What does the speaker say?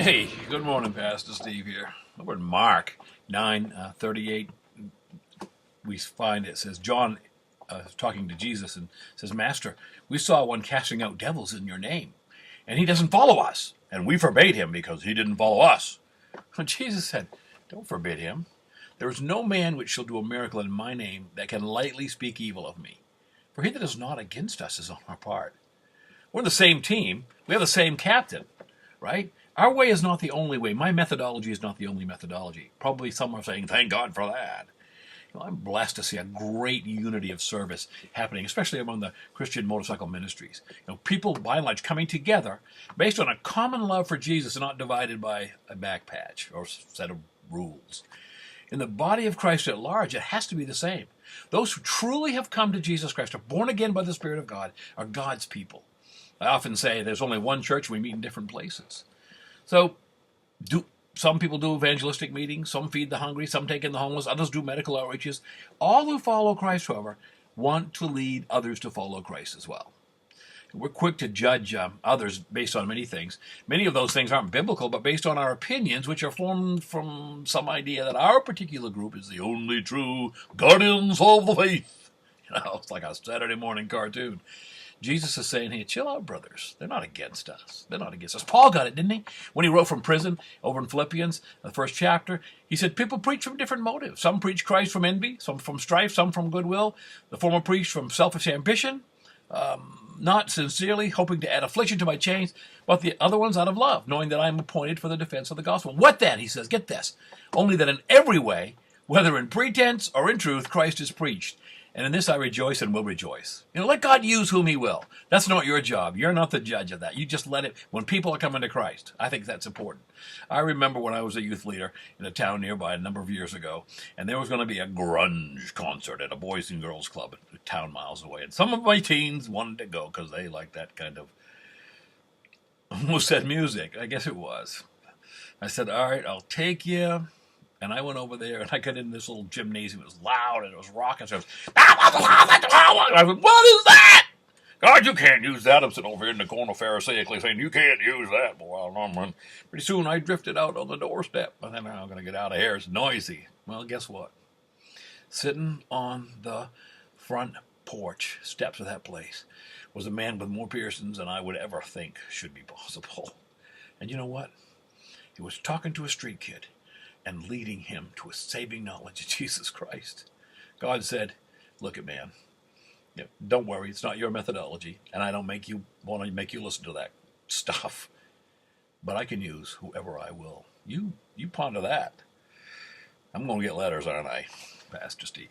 Hey, good morning, Pastor Steve here. Over in Mark 9:38, we find it says, John talking to Jesus and says, Master, we saw one casting out devils in your name, and he doesn't follow us. And we forbade him because he didn't follow us. And Jesus said, don't forbid him. There is no man which shall do a miracle in my name that can lightly speak evil of me. For he that is not against us is on our part. We're the same team. We have the same captain, right? Our way is not the only way. My methodology is not the only methodology. Probably some are saying, thank God for that. I'm blessed to see a great unity of service happening, especially among the Christian motorcycle ministries. People, by and large, coming together based on a common love for Jesus and not divided by a back patch or set of rules. In the body of Christ at large, it has to be the same. Those who truly have come to Jesus Christ, are born again by the Spirit of God, are God's people. I often say there's only one church, we meet in different places. So, some people do evangelistic meetings, some feed the hungry, some take in the homeless, others do medical outreaches. All who follow Christ, however, want to lead others to follow Christ as well. We're quick to judge others based on many things. Many of those things aren't biblical, but based on our opinions, which are formed from some idea that our particular group is the only true guardians of the faith. It's like a Saturday morning cartoon. Jesus is saying, hey, chill out, brothers. They're not against us. They're not against us. Paul got it, didn't he? When he wrote from prison over in Philippians, the first chapter, he said people preach from different motives. Some preach Christ from envy, some from strife, some from goodwill. The former preach from selfish ambition, not sincerely, hoping to add affliction to my chains, but the other ones out of love, knowing that I am appointed for the defense of the gospel. What then? He says, get this. Only that in every way, whether in pretense or in truth, Christ is preached. And in this I rejoice and will rejoice. Let God use whom he will. That's not your job. You're not the judge of that. You just let it, when people are coming to Christ. I think that's important. I remember when I was a youth leader in a town nearby a number of years ago, and there was going to be a grunge concert at a Boys and Girls Club a town miles away. And some of my teens wanted to go because they like that kind of, almost said music. I guess it was. I said, all right, I'll take you. And I went over there, and I got in this little gymnasium. It was loud, and it was rocking. So I said, what is that? God, you can't use that. I'm sitting over here in the corner pharisaically saying, you can't use that. Well, pretty soon I drifted out on the doorstep. I thought, I'm going to get out of here. It's noisy. Well, guess what? Sitting on the front porch steps of that place was a man with more piercings than I would ever think should be possible. And you know what? He was talking to a street kid and leading him to a saving knowledge of Jesus Christ. God said, look at man, don't worry, it's not your methodology, and I don't want to make you listen to that stuff, but I can use whoever I will. You ponder that. I'm going to get letters, aren't I, Pastor Steve?